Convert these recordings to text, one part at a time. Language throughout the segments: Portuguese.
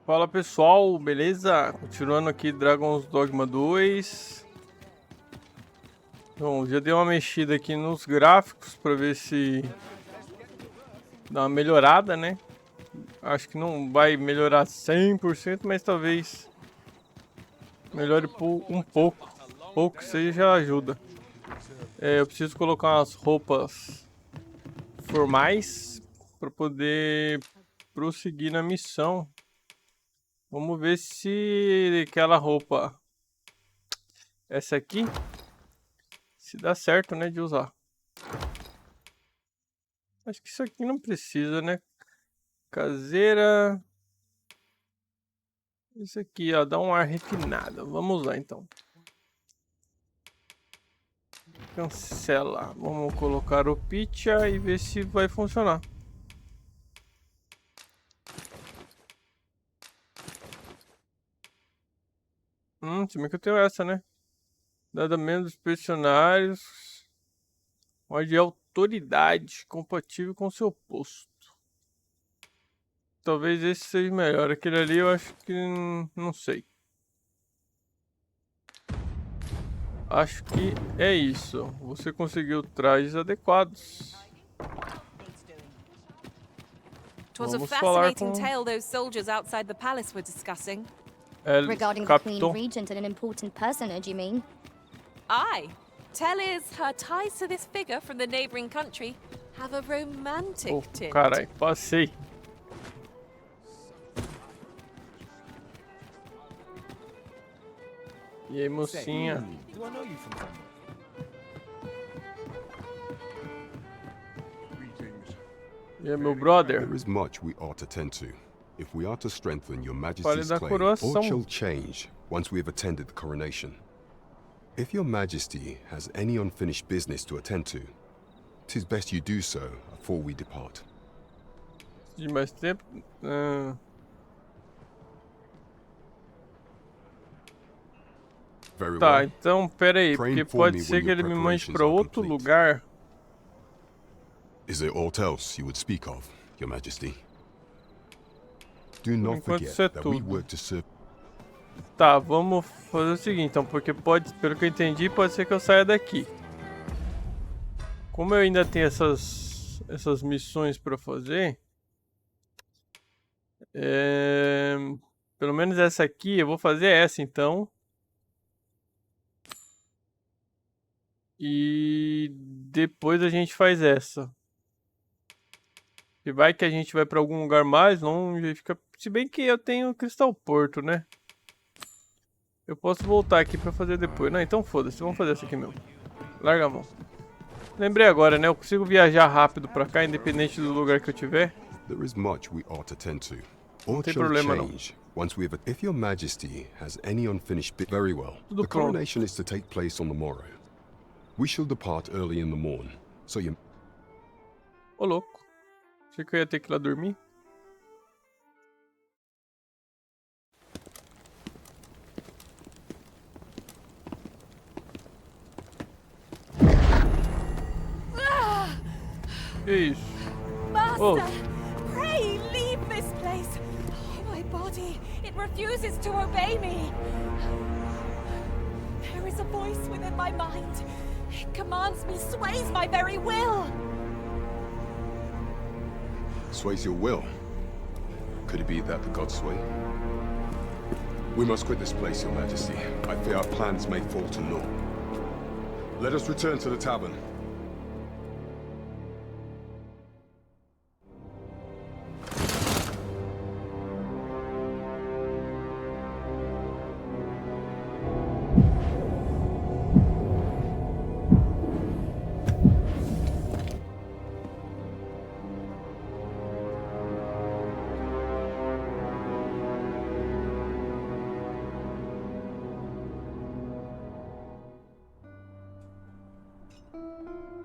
Fala pessoal, beleza? Continuando aqui Dragon's Dogma 2. Bom, já dei uma mexida aqui nos gráficos para ver se dá uma melhorada, né? Acho que não vai melhorar 100%, mas talvez melhore um pouco. Pouco seja ajuda. Eu preciso colocar umas roupas formais para poder prosseguir na missão. Vamos ver se aquela roupa, essa aqui, se dá certo, né, de usar. Acho que isso aqui não precisa, né? Caseira. Isso aqui, ó, dá um ar refinado. Vamos lá, então. Cancela. Vamos colocar o pitcha e ver se vai funcionar. Se bem que eu tenho essa, né? Nada menos dos personagens. Onde é autoridade compatível com seu posto. Talvez esse seja melhor. Aquele ali eu acho que não sei. Acho que é isso. Você conseguiu trajes adequados. Vamos falar com tale those soldiers outside the palace were discussing. Regarding the Queen Regent and an important personage, you mean? Aye. Tell is her ties to this figure from the neighboring country have a romantic tint. Carai, passei. E aí, mocinha? E aí, meu brother? There is much we ought to tend to, if we are to strengthen your Majesty's claim. All shall change once we have attended the coronation. If your Majesty has any unfinished business to attend to, 'tis best you do so before we depart. De mais tempo? Tá, então pera aí, porque pode ser que ele me mande para outro lugar. Is there aught else you would speak of, Your Majesty? Do not forget that we work to serve. Tá, vamos fazer o seguinte, então, porque pode, pelo que eu entendi, pode ser que eu saia daqui. Como eu ainda tenho essas missões para fazer, pelo menos essa aqui, eu vou fazer essa, então. E depois a gente faz essa. E vai que a gente vai pra algum lugar mais longe, fica... Se bem que eu tenho Cristal Porto, né? Eu posso voltar aqui pra fazer depois. Não, então foda-se, vamos fazer essa aqui mesmo. Larga a mão. Lembrei agora, né? Eu consigo viajar rápido pra cá, independente do lugar que eu tiver. Não tem problema não. If your Majesty has any unfinished bit, very well. Tudo the coronation is to take place on the morrow. We shall depart early in the morn, so you... Ô, louco. Achei que eu ia ter que ir lá dormir. Que isso? Master, pray leave this place. Oh, my body, it refuses to obey me. There is a voice within my mind. It commands me, sways my very will. Sways your will? Could it be that the gods sway? We must quit this place, Your Majesty. I fear our plans may fall to naught. Let us return to the tavern.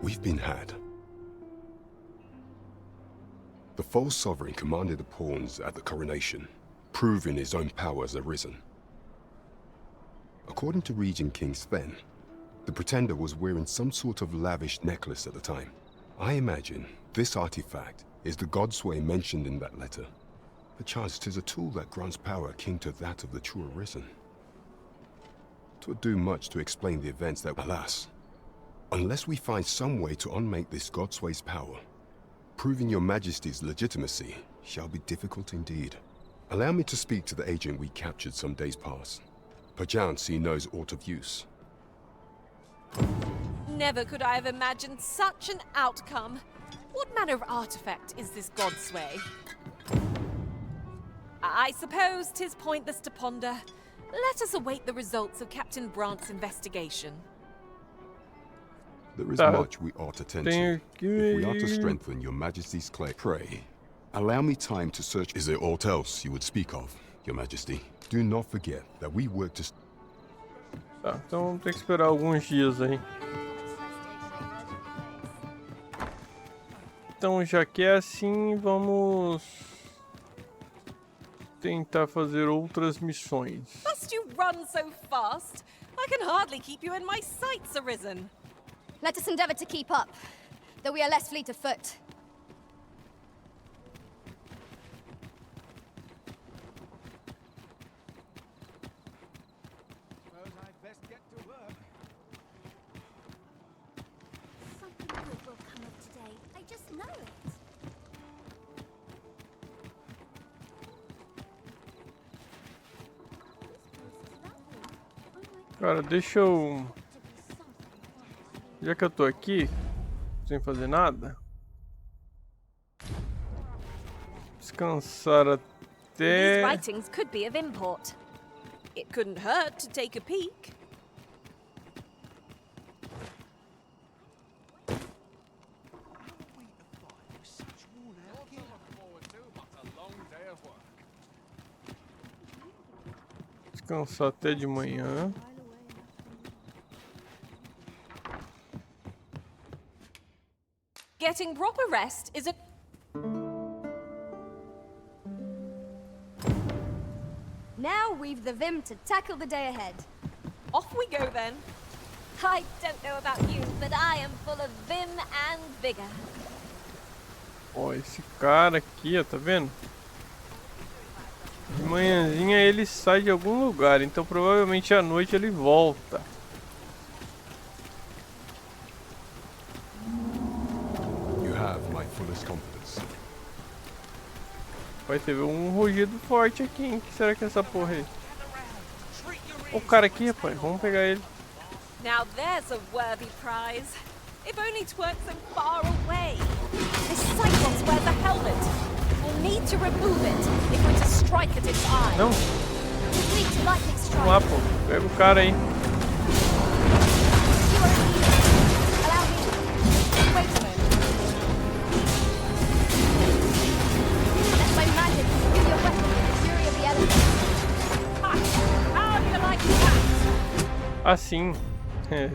We've been had. The false sovereign commanded the pawns at the coronation, proving his own powers arisen. According to Regent King Sven, the pretender was wearing some sort of lavish necklace at the time. I imagine this artifact is the godsway mentioned in that letter. Perchance 'tis a tool that grants power akin to that of the true arisen. 'Twould do much to explain the events that, alas, unless we find some way to unmake this Godsway's power, proving your Majesty's legitimacy shall be difficult indeed. Allow me to speak to the agent we captured some days past. Perchance he knows aught of use. Never could I have imagined such an outcome. What manner of artifact is this Godsway? I suppose 'tis pointless to ponder. Let us await the results of Captain Brant's investigation. There is much we ought to attend to. If we are to strengthen your Majesty's claim, pray, allow me time to search. Is there aught else you would speak of, your Majesty? Do not forget that we work to... Tá, então vamos ter que esperar alguns dias aí. Então, já que é assim, vamos tentar fazer outras missões. Must you run so fast? I can hardly keep you in my sights, Arisen. Let us endeavor to keep up, though we are less fleet of foot. Suppose I'd best get to work. Something good will come of today. I just know it. Cara, deixa eu... Já que eu tô aqui, sem fazer nada, descansar até... These writings could be of import. It couldn't hurt to take a peek. Descansar até de manhã. Getting proper rest is a... Now we've the vim to tackle the day ahead. Off we go then. I don't know about you, but I am full of vim and vigor. Ó, esse cara aqui, ó, tá vendo? De manhãzinha ele sai de algum lugar, então provavelmente à noite ele volta. Vai ter um rugido forte aqui, hein? O que será que é essa porra aí? O cara aqui, rapaz, vamos pegar ele. Now there's a worthy prize. If only 'tweren't so far away. This Cyclops wears a helmet. We'll need to remove it if we're to strike at its eye. Não. Complete lightning strike. Vamos lá, pô. Pega o cara aí. Allow me. Wait a moment. Let my magic give your weapon the fury of the elements. How do you like that? Assim. É.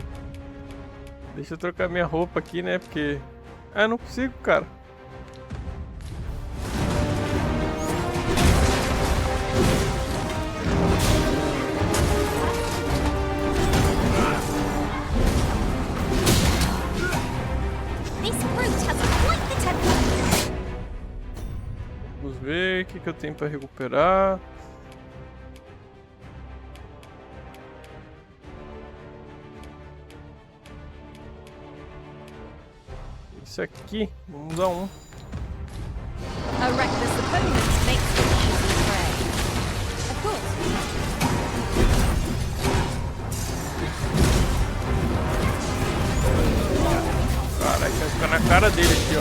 Deixa eu trocar minha roupa aqui, né? Porque... Ah, eu não consigo, cara. Vamos ver o que eu tenho para recuperar. Esse aqui, vamos usar um. A reckless opponent makes the easy prey. Of course. Caralho, vai ficar na cara dele aqui, ó.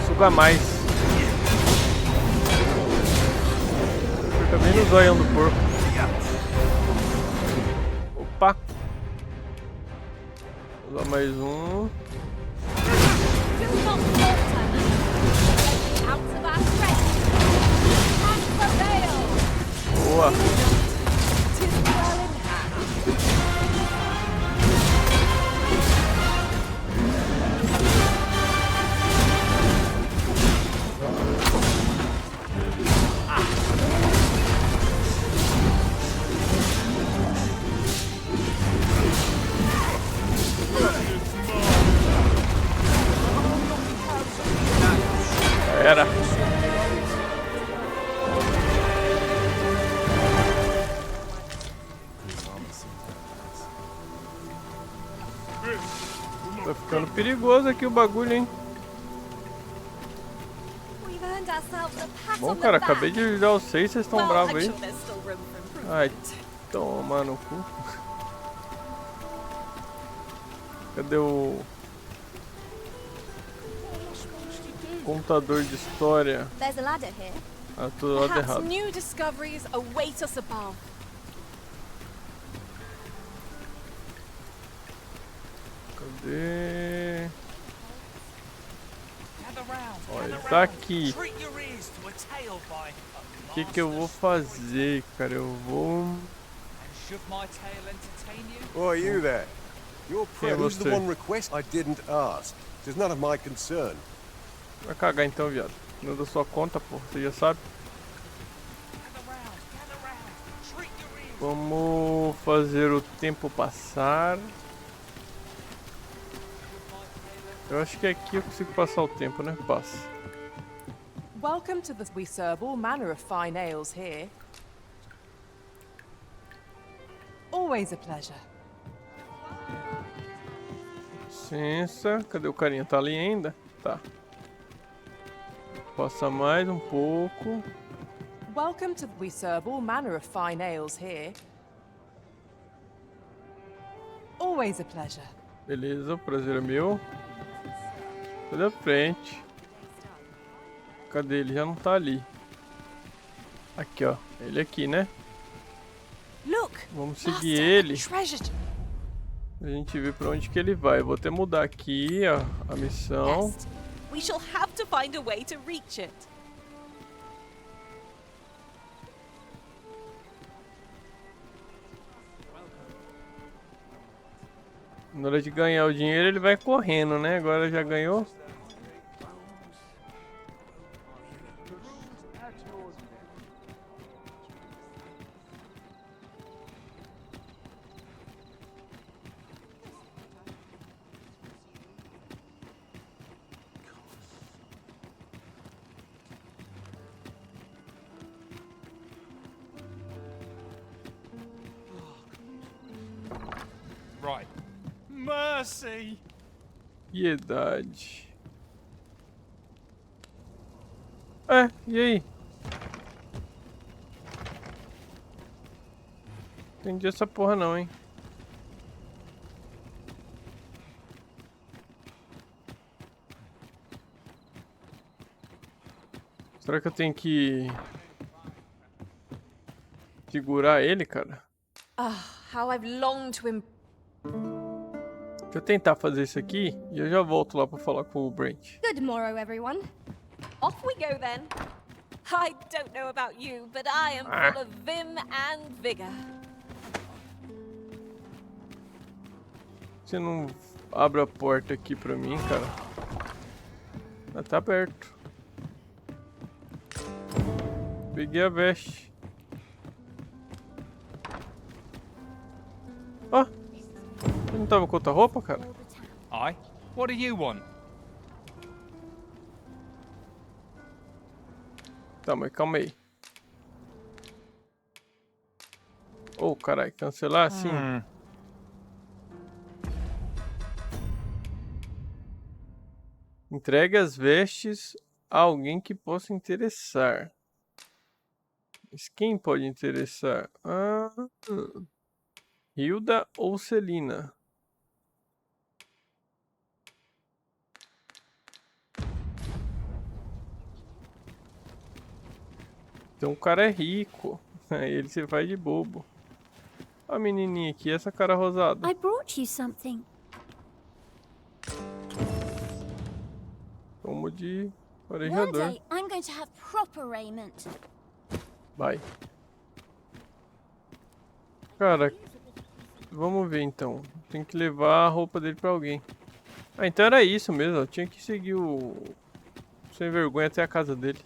Suga mais. Fica bem no zoião do porco. Opa. Vou usar mais um. Boa. Ficando perigoso aqui o bagulho, hein? Bom, cara, acabei de ligar os 6, vocês estão bravos aí. Ai, toma no cu. Cadê o contador de história? Ah, tô do lado errado. Cadê? Olha, tá aqui. O que eu vou fazer, cara? Eu vou... Oh, you there? Your friend's the one request I didn't ask. It's none of my concern. Vai cagar então, viado. Não da sua conta, pô. Você já sabe. Vamos fazer o tempo passar. Eu acho que aqui eu consigo passar o tempo, né? Passa. Welcome to the... We serve all manner of fine ales here. Always a pleasure. Licença. Cadê o carinha? Tá ali ainda? Tá. Passa mais um pouco. Welcome to... We serve all manner of fine ales here. Always a pleasure. Beleza, o prazer é meu. Cadê a frente? Cadê ele? Já não tá ali. Aqui, ó. Ele aqui, né? Vamos seguir ele. A gente vê pra onde que ele vai. Eu vou até mudar aqui a missão. We shall have to find a way to reach it. Na hora de ganhar o dinheiro, ele vai correndo, né? Agora já ganhou. Right. Mercy. Piedade. É, e aí? Entendi essa porra não, hein? Será que eu tenho que segurar ele, cara? How I've longed to Deixa eu tentar fazer isso aqui e eu já volto lá pra falar com o Brent. Good morrow, everyone. Off we go then. I don't know about you, but I am full of vim and vigor. Você não abre a porta aqui pra mim, cara? Ah, tá aberto. Peguei a veste. Ó, eu não tava com outra roupa, cara? Aye. What do you want? Tá, mas calma aí. Oh, caralho, cancelar assim? Entregue as vestes a alguém que possa interessar. Mas quem pode interessar? Hilda ou Celina? Então o cara é rico. Aí ele se faz de bobo. A menininha aqui, essa cara rosada. I brought you something. Como de One orejador. day I'm going to have proper raiment. Vai. Cara, vamos ver então. Tem que levar a roupa dele pra alguém. Ah, então era isso mesmo. Eu tinha que seguir o sem vergonha até a casa dele.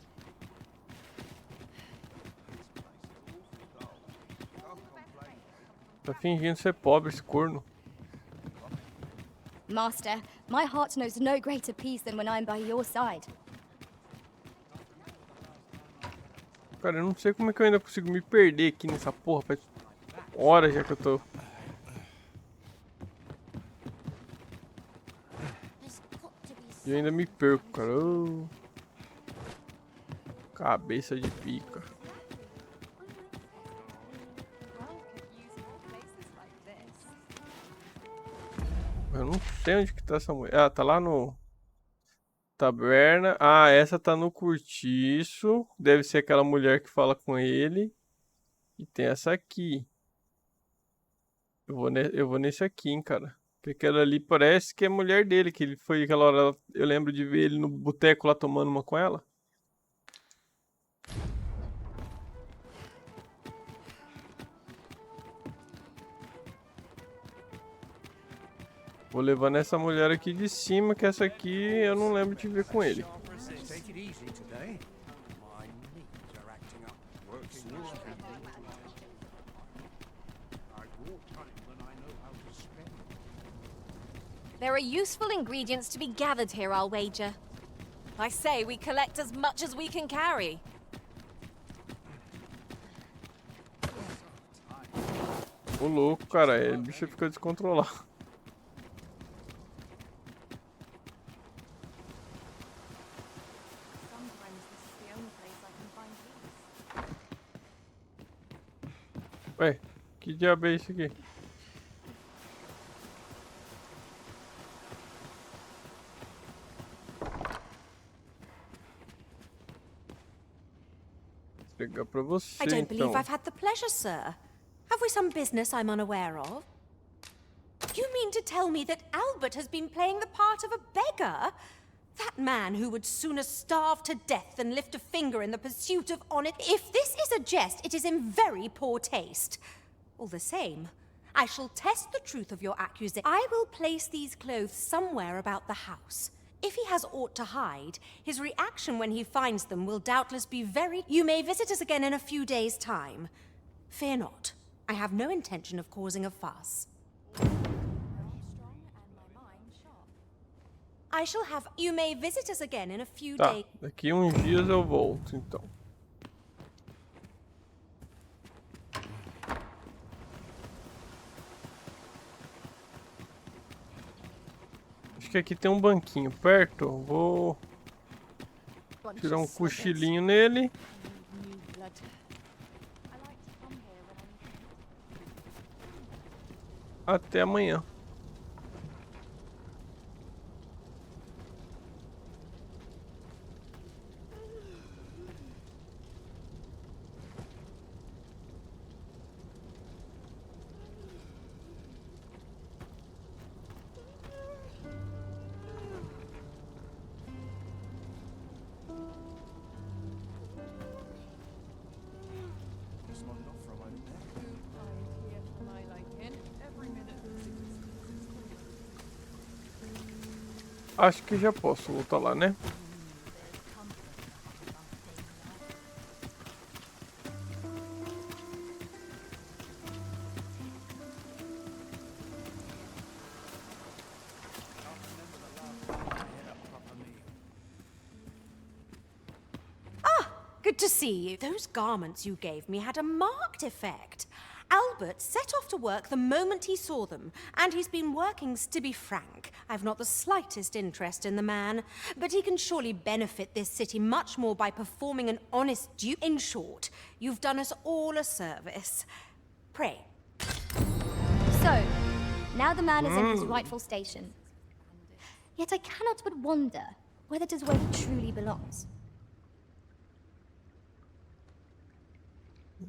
Tá fingindo ser pobre esse corno. Master, my heart knows no greater peace than when I'm by your side. Cara, eu não sei como é que eu ainda consigo me perder aqui nessa porra. Faz horas já que eu tô. Eu ainda me perco, cara. Oh. Cabeça de pica. Eu não sei onde que tá essa mulher. Ah, tá lá no... Taberna. Ah, essa tá no cortiço. Deve ser aquela mulher que fala com ele. E tem essa aqui. Eu vou nesse aqui, hein, cara. Porque aquela ali parece que é mulher dele. Que ele foi aquela hora. Eu lembro de ver ele no boteco lá tomando uma com ela. Vou levando essa mulher aqui de cima, que essa aqui eu não lembro de ver com ele. There are useful ingredients to be gathered here, I'll wager. I say we collect as much as we can carry. Ô louco, cara, o bicho fica descontrolado. Ué, que diabo é isso aqui? Vou pegar pra você, I don't believe então. I've had the pleasure, sir. Have we some business I'm unaware of? You mean to tell me that Albert has been playing the part of a beggar? That man who would sooner starve to death than lift a finger in the pursuit of honor. If this is a jest, it is in very poor taste. All the same, I shall test the truth of your accusation. I will place these clothes somewhere about the house. If he has aught to hide, his reaction when he finds them will doubtless be very... You may visit us again in a few days' time. Fear not. I have no intention of causing a fuss. I shall have... You may visit us again in a few days. Daqui uns dias eu volto, então. Acho que aqui tem um banquinho perto. Vou tirar um cochilinho nele. Até amanhã. Acho que já posso voltar lá, né? Good to see you. Those garments you gave me had a marked effect. Albert set off to work the moment he saw them, and he's been working. To be frank, I've not the slightest interest in the man, but he can surely benefit this city much more by performing an honest duty. In short, you've done us all a service. Pray. So, now the man is in his rightful station. Yet I cannot but wonder whether it is where he truly belongs.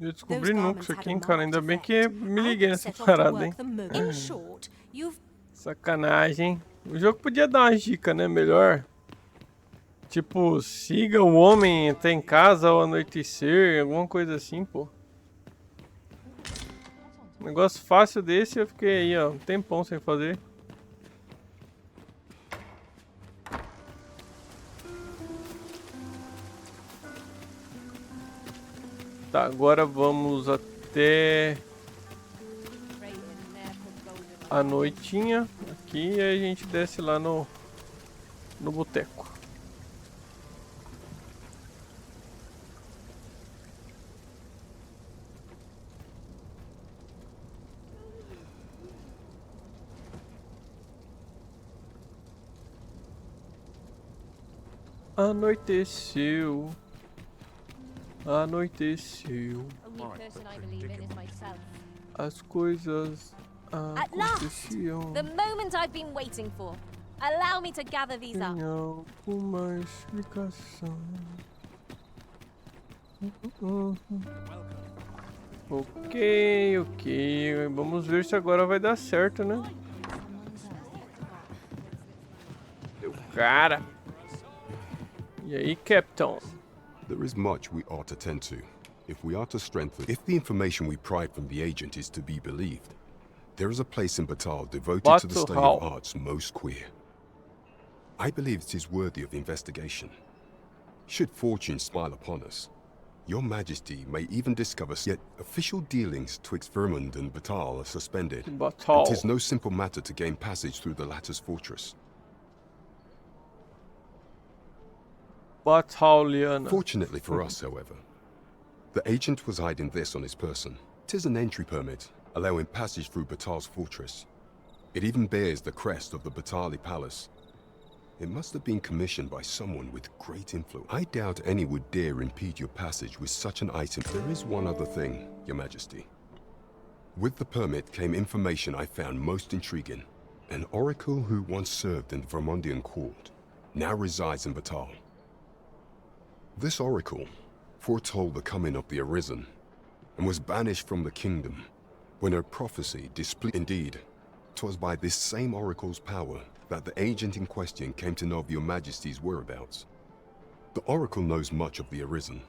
Eu descobri nunca isso aqui, hein, cara. Ainda bem que me liguei nessa parada, hein. Sacanagem, hein. O jogo podia dar uma dica, né? Melhor. Tipo, siga o homem até em casa ao anoitecer, alguma coisa assim, pô. Um negócio fácil desse eu fiquei aí, ó, um tempão sem fazer. Tá, agora vamos até a noitinha aqui e aí a gente desce lá no boteco. Anoiteceu. Anoiteceu. As coisas aconteciam. The moment I've been waiting for. Allow me to gather these up. Tem alguma explicação. Ok, ok. Vamos ver se agora vai dar certo, né? Meu cara. E aí, Capitão? There is much we ought to tend to. If we are to strengthen, if the information we pry from the agent is to be believed, there is a place in Batal devoted to the study of arts most queer. I believe it is worthy of investigation. Should fortune smile upon us, Your Majesty may even discover yet official dealings twixt Vermund and Batal are suspended. Batal. It is no simple matter to gain passage through the latter's fortress. Bataliana. Fortunately for us, however, the agent was hiding this on his person. 'Tis an entry permit, allowing passage through Batal's fortress. It even bears the crest of the Batali Palace. It must have been commissioned by someone with great influence. I doubt any would dare impede your passage with such an item. There is one other thing, Your Majesty. With the permit came information I found most intriguing. An oracle who once served in the Vermondian court now resides in Batal. This oracle foretold the coming of the Arisen and was banished from the kingdom when her prophecy displeased. Indeed, 'twas by this same oracle's power that the agent in question came to know of Your Majesty's whereabouts. The oracle knows much of the Arisen.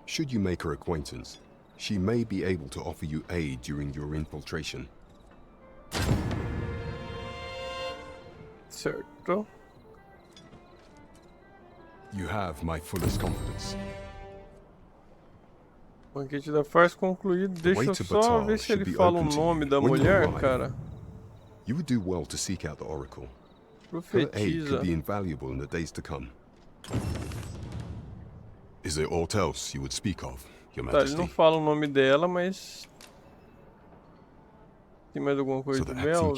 Should you make her acquaintance, she may be able to offer you aid during your infiltration. Certo. You have my fullest confidence. Banquete da farsa concluído. Deixa eu só ver se ele fala o nome da mulher, cara. You would do well to seek out the oracle. Her aid could be invaluable in the days to come. Is there aught else you would speak of, Your Majesty? Ele não fala o nome dela, mas tem mais alguma coisa do Bel?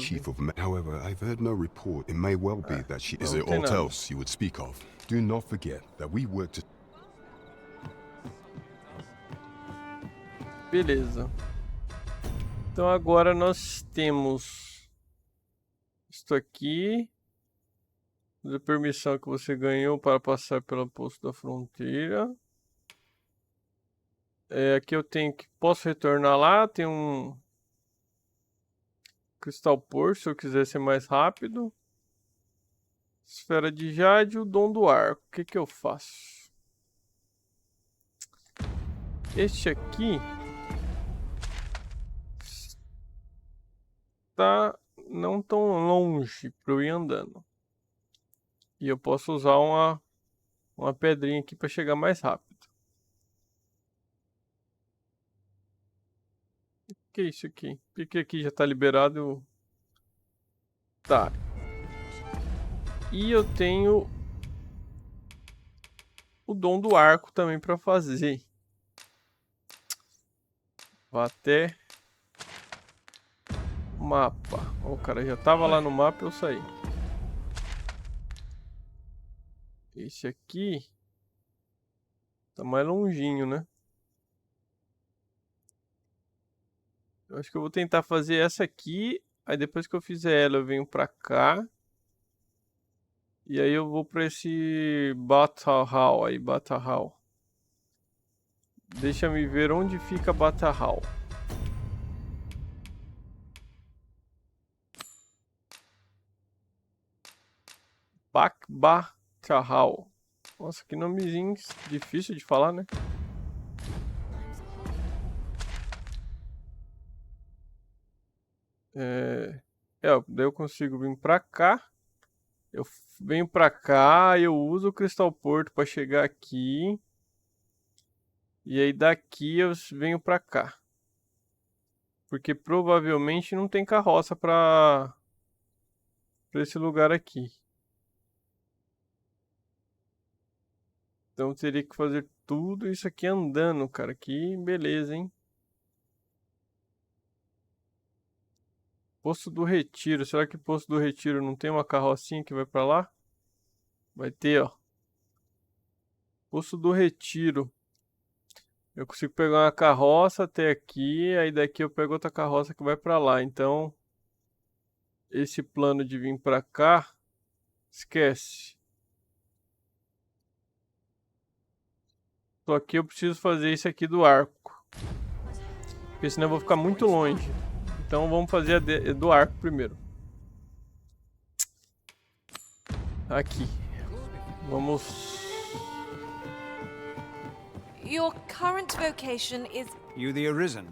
However, I've heard no report. It may well be that she. Is there aught else you would speak of? Do not forget that we work to. Beleza. Então agora nós temos isto aqui. A permissão que você ganhou para passar pelo posto da fronteira. Aqui eu tenho que posso retornar lá. Tem um cristal por se eu quiser ser mais rápido. Esfera de jade e o dom do arco. O que que eu faço? Este aqui está não tão longe para eu ir andando. E eu posso usar uma pedrinha aqui para chegar mais rápido. O que é isso aqui? Porque aqui já está liberado. Tá. E eu tenho o dom do arco também para fazer. Vou até mapa. O cara já estava lá no mapa e eu saí. Esse aqui tá mais longinho, né? Eu acho que eu vou tentar fazer essa aqui. Aí depois que eu fizer ela, eu venho pra cá. E aí eu vou pra esse Battle Hall aí, Battle Hall. Deixa me ver onde fica Battle Hall. Bakbahal. Nossa, que nomezinho difícil de falar, né? Daí eu consigo vir pra cá. Eu venho pra cá, eu uso o cristal porto pra chegar aqui. E aí daqui eu venho pra cá. Porque provavelmente não tem carroça pra esse lugar aqui. Então teria que fazer tudo isso aqui andando, cara. Que beleza, hein? Posto do Retiro. Será que Posto do Retiro não tem uma carrocinha que vai pra lá? Vai ter, ó. Poço do Retiro. Eu consigo pegar uma carroça até aqui, aí daqui eu pego outra carroça que vai pra lá. Então, esse plano de vir pra cá, esquece. Só que eu preciso fazer isso aqui do arco. Porque senão eu vou ficar muito longe. Então vamos fazer a do arco primeiro. Aqui. Vamos... Your current vocation is... You the Arisen?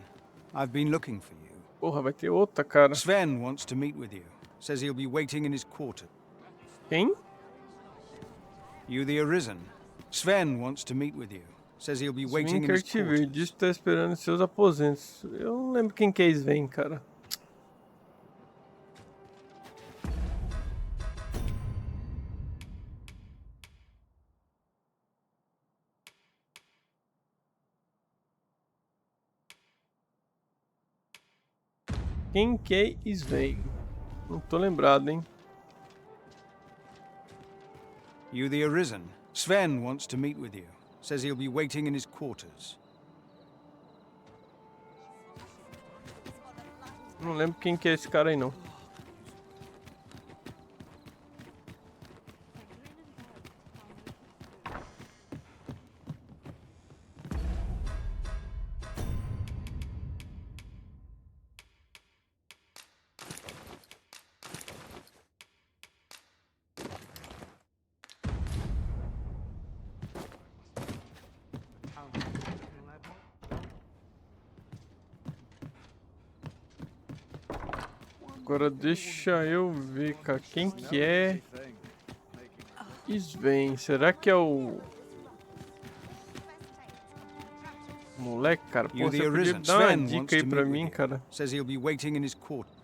I've been looking for you. Porra, vai ter outra, cara. Sven wants to meet with you. Says he'll be waiting in his quarter. Quem? You the Arisen? Sven wants to meet with you. Says he'll be waiting in his quarters. Diz que tá esperando em seus aposentos. Eu não lembro quem que é Sven, cara. Quem que é Sven? Não tô lembrado, hein? You the Arisen? Sven wants to meet with you. Says he'll be waiting in his quarters. Não lembro quem que é esse cara aí, não. Agora deixa eu ver, cara, quem que é Sven? Será que é o moleque, cara? Pô, você podia dar uma dica aí pra mim, cara? Says he'll be waiting in his quarters.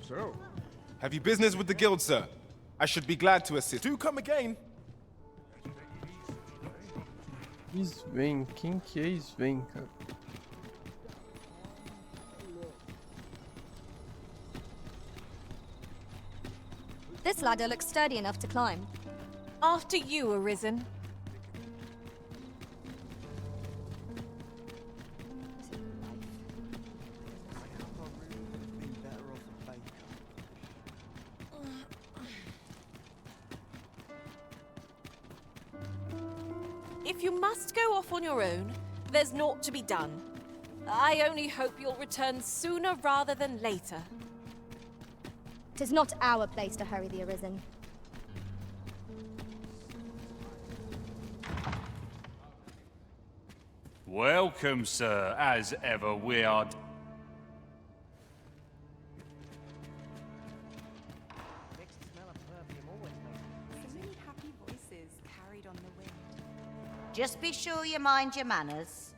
So, have you business with the guild, sir? I should be glad to assist. Do come again. Sven, quem que é Sven, cara? This ladder looks sturdy enough to climb. After you, Arisen. If you must go off on your own, there's naught to be done. I only hope you'll return sooner rather than later. 'Tis not our place to hurry the Arisen. Welcome, sir, as ever we are... Just be sure you mind your manners.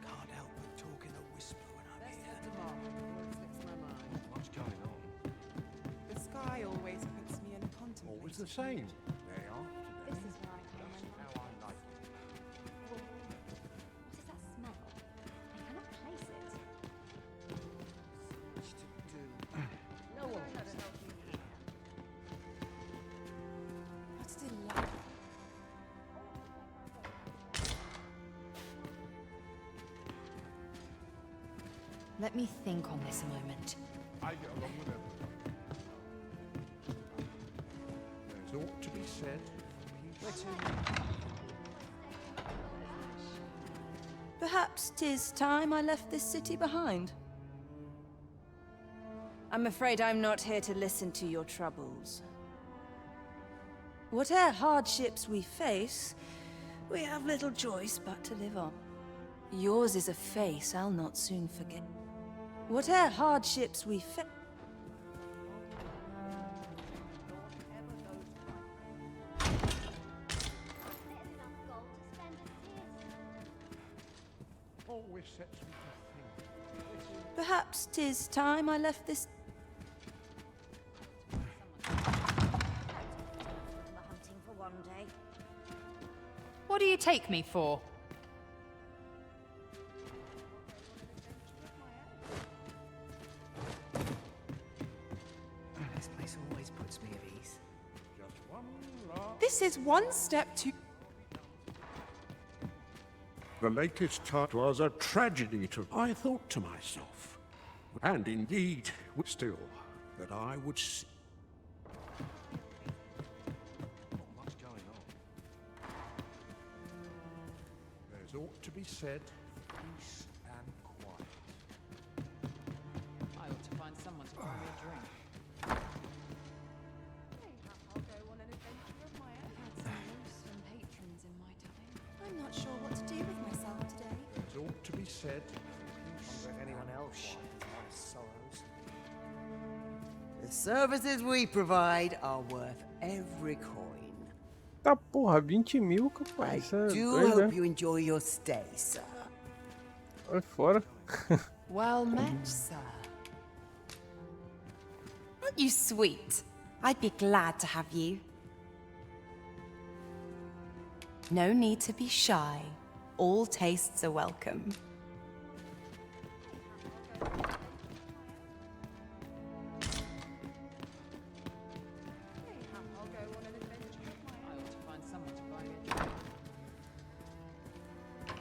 Can't help but talk in a whisper when I'm here. What's going on? The sky always puts me in contemplation. Always the same. They are. This is where I come in. How I like it. What is that smell? I cannot place it. No one can help you here. What a delight. Let me think on this a moment. I get along with everyone. There's aught to be said. Perhaps 'tis time I left this city behind. I'm afraid I'm not here to listen to your troubles. Whate'er hardships we face, we have little choice but to live on. Yours is a face I'll not soon forget. Whate'er hardships we face... Always sets me to think. Perhaps 'tis time I left this... Hunting for one day. What do you take me for? This is one step too... The latest tart was a tragedy to... I thought to myself, and indeed, still, that I would see... What's going on? There's ought to be said, peace and quiet. I ought to find someone to buy me a drink. I'll go on an adventure of my own. I've had some loathsome patrons in my time. I'm not sure what to do with myself today. There's ought to be said, If anyone else shares my sorrows. The services we provide are worth every coin. Tá porra, 20 mil, capaz. I do hope you enjoy your stay, sir. Vai fora. Well met, sir. Aren't you sweet? I'd be glad to have you. No need to be shy. All tastes are welcome.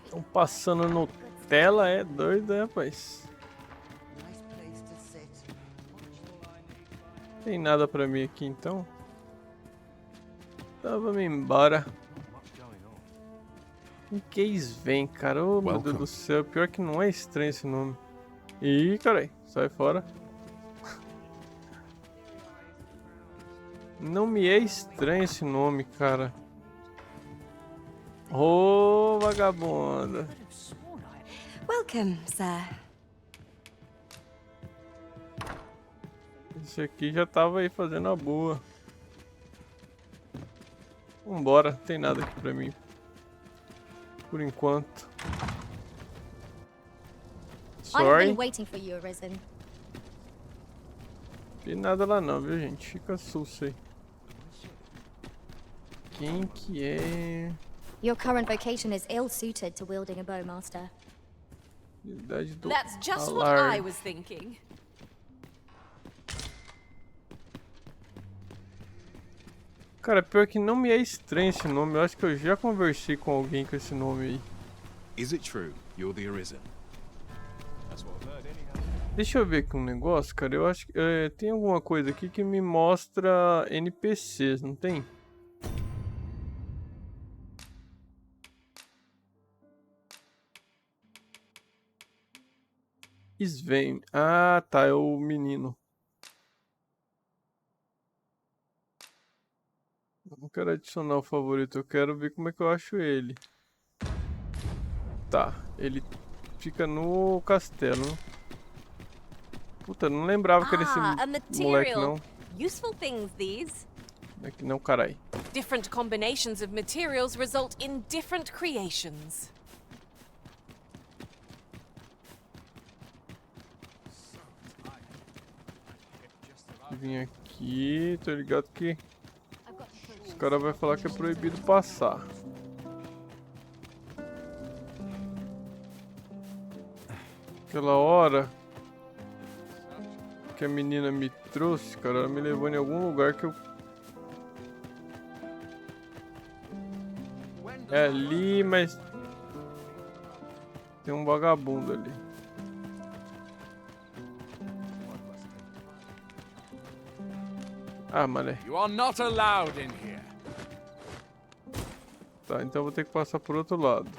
Estão passando Nutella, é doido, é, rapaz. Tem nada pra mim aqui, então. Então vamos embora. Que vem, cara. Ô, meu Deus do céu. Pior que não é estranho esse nome. Ih, carai. Sai fora. Não me é estranho esse nome, cara. Ô, vagabunda. Welcome, sir. Esse aqui já tava aí fazendo a boa. Vambora. Não tem nada aqui pra mim. Por enquanto. Sorry. I've been waiting for you, Arisen. Tem nada lá não, viu, gente? Fica sus aí. Quem que é? Your current vocation is ill-suited to wielding a bow, Master. That's just what I was thinking. Cara, pior que não me é estranho esse nome. Eu acho que eu já conversei com alguém com esse nome aí. Is it true you're the Arisen? Deixa eu ver aqui um negócio, cara. Eu acho que tem alguma coisa aqui que me mostra NPCs, não tem? Sven. Ah, tá. É o menino. Não quero adicionar o favorito. Eu quero ver como é que eu acho ele. Tá. Ele fica no castelo. Puta, não lembrava que era esse moleque, não. Useful things, these. Aqui não, carai. Different combinations of materials result in different creations. Vim aqui, tô ligado que os caras vão falar que é proibido passar. Aquela hora que a menina me trouxe, cara, ela me levou em algum lugar que eu... É ali, mas... Tem um vagabundo ali. Ah, mané. You are not allowed in here. Tá, então eu vou ter que passar por outro lado.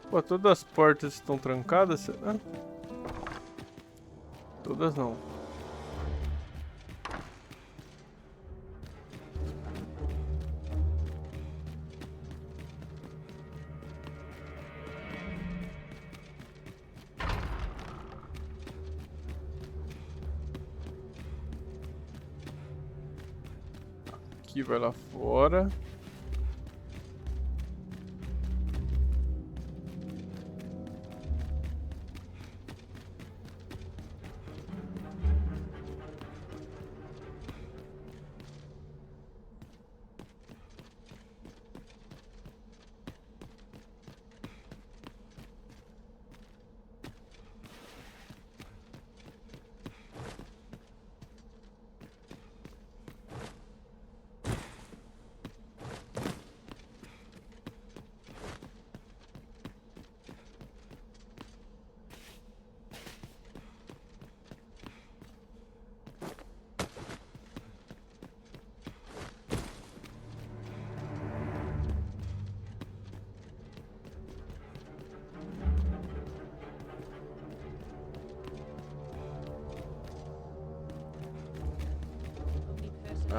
Pô, todas as portas estão trancadas, será? Todas não. Aqui vai lá fora.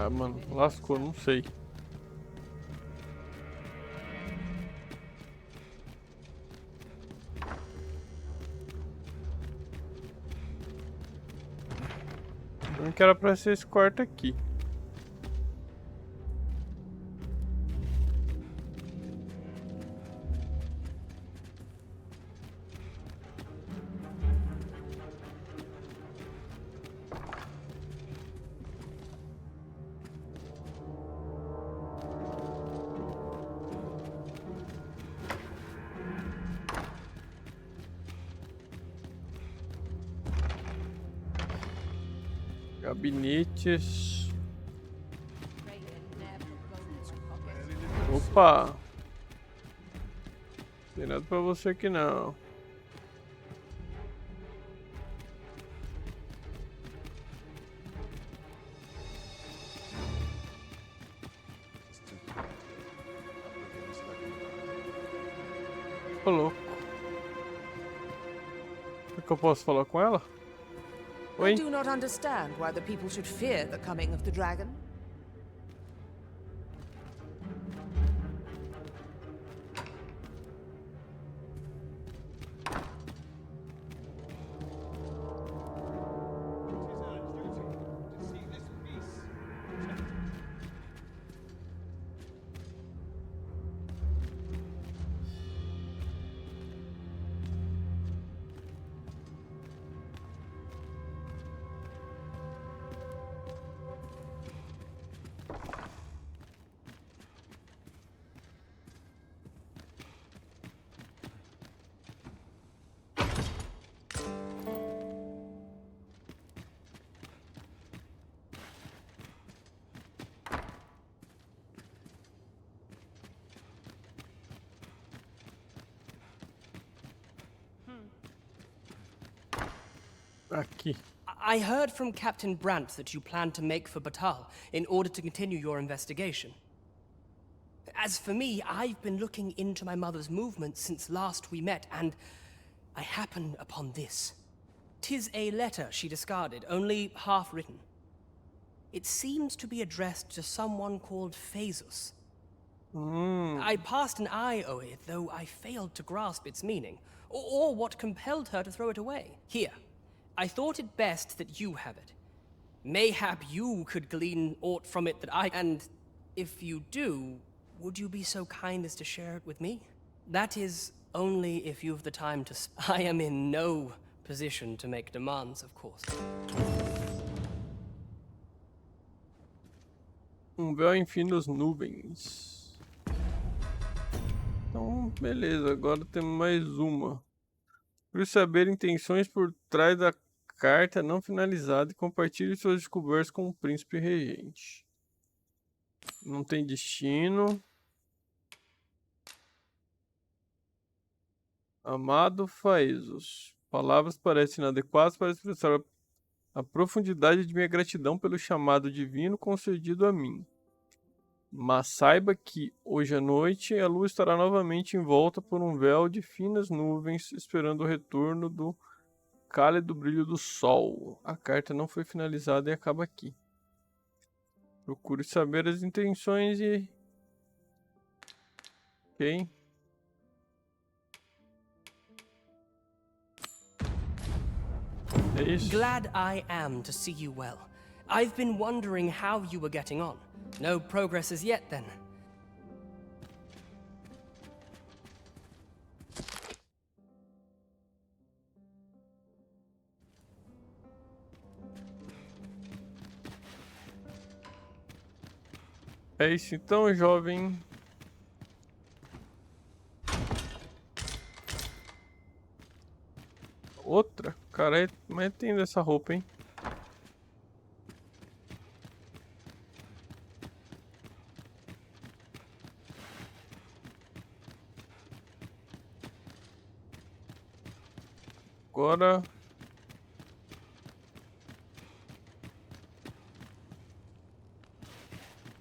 Ah, mano, lascou, não sei. Não quero pra ser esse quarto aqui. Gabinetes. Opa! Não tem nada pra você aqui não. Ô louco. O que eu posso falar com ela? I do not understand why the people should fear the coming of the dragon. Aqui. I heard from Captain Brandt that you plan to make for Batal in order to continue your investigation. As for me, I've been looking into my mother's movements since last we met, and I happen upon this. 'Tis a letter she discarded, only half written. It seems to be addressed to someone called Phaesus. I passed an eye over it, though I failed to grasp its meaning, or what compelled her to throw it away. Here. I thought it best that you have it. Mayhap you could glean aught from it that I... And if you do, would you be so kind as to share it with me? That is, only if you've the time to... I am in no position to make demands, of course. Véu em fim das nuvens. Então, beleza. Agora temos mais uma. Por saber intenções por trás da carta não finalizada e compartilhe suas descobertas com o príncipe regente. Não tem destino. Amado Phaesus. Palavras parecem inadequadas para expressar a profundidade de minha gratidão pelo chamado divino concedido a mim. Mas saiba que, hoje à noite, a lua estará novamente envolta por um véu de finas nuvens, esperando o retorno do cálido brilho do sol. A carta não foi finalizada e acaba aqui. Procure saber as intenções e... Ok. É isso. Glad I am to see you well. I've been wondering how you were getting on. No progress as yet, then. É isso então, jovem. Outra? Cara, mas tem dessa roupa, hein? Agora...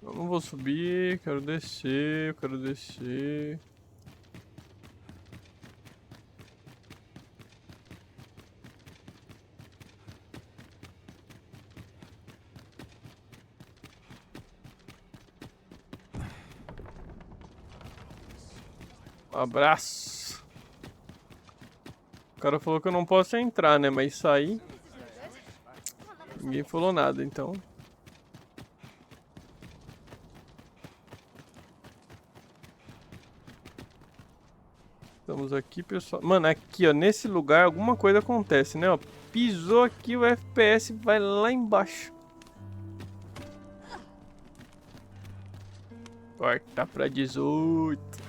Eu não vou subir, quero descer, eu quero descer. Abraço. O cara falou que eu não posso entrar, né? Mas sair... Ninguém falou nada, então... Estamos aqui, pessoal. Mano, aqui, ó, nesse lugar alguma coisa acontece, né? Ó, pisou aqui, o FPS vai lá embaixo. Corta pra 18.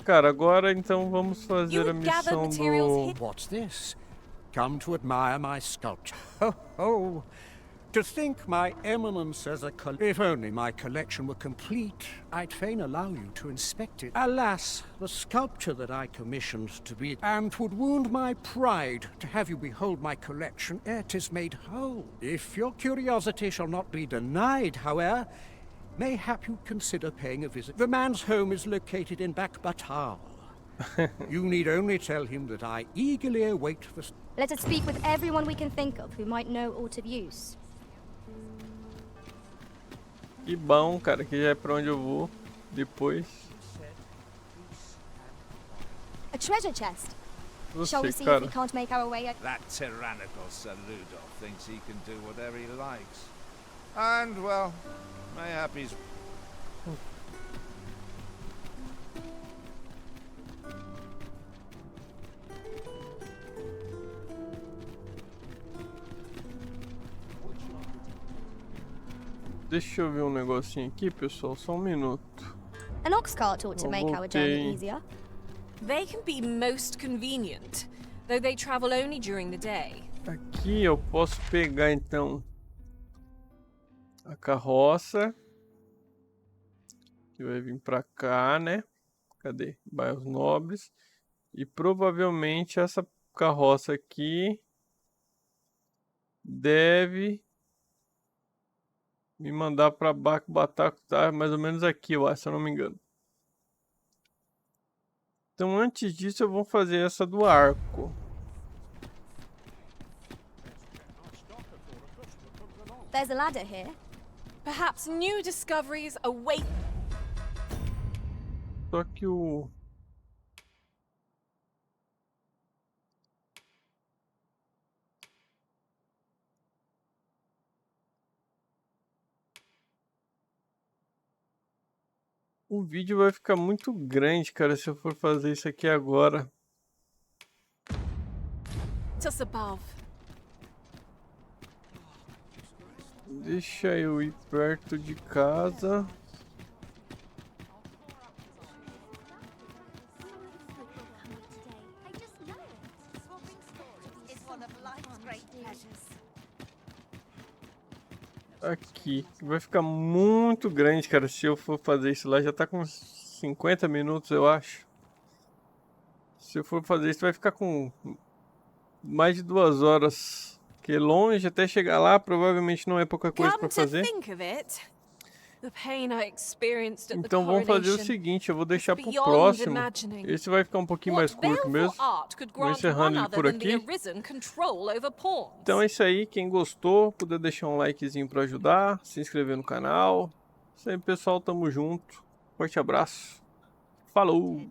Cara, agora então vamos fazer a missão do... What's this? Come to admire my sculpture. Oh, oh. To think my eminence as a if only my collection were complete, I'd fain allow you to inspect it. Alas, the sculpture that I commissioned to be, and 'twould wound my pride to have you behold my collection ere 'tis made whole. If your curiosity shall not be denied, however, mayhap you consider paying a visit. The man's home is located in Batal. You need only tell him that I eagerly await the... Let us speak with everyone we can think of who might know aught of use. Que bom, cara, que já é pra onde eu vou depois. A treasure chest. Shall we see cara. if we can't make our way? That tyrannical Sir Rudolph thinks he can do whatever he likes. And, well, mayhap he's... Deixa eu ver um negocinho aqui, pessoal, só um minuto. An ox cart ought to make our journey easier. They can be most convenient, though they travel only during the day. Aqui eu posso pegar então a carroça que vai vir pra cá, né? Cadê? Bairros Nobres. E provavelmente essa carroça aqui deve me mandar para Bataco, tá mais ou menos aqui, eu acho, se eu não me engano. Então antes disso eu vou fazer essa do arco. There's a ladder here. Perhaps new discoveries await. Só que o vídeo vai ficar muito grande, cara, se eu for fazer isso aqui agora. Just above. Deixa eu ir perto de casa. Aqui, vai ficar muito grande, cara, se eu for fazer isso lá, já tá com 50 minutos, eu acho. Se eu for fazer isso, vai ficar com mais de 2 horas, que longe até chegar lá, provavelmente não é pouca coisa pra fazer. Então vamos fazer o seguinte, eu vou deixar pro próximo. Esse vai ficar um pouquinho mais curto mesmo. Vou encerrando ele por aqui. Então é isso aí, quem gostou, puder deixar um likezinho pra ajudar, se inscrever no canal. Sempre, pessoal, tamo junto. Forte abraço. Falou!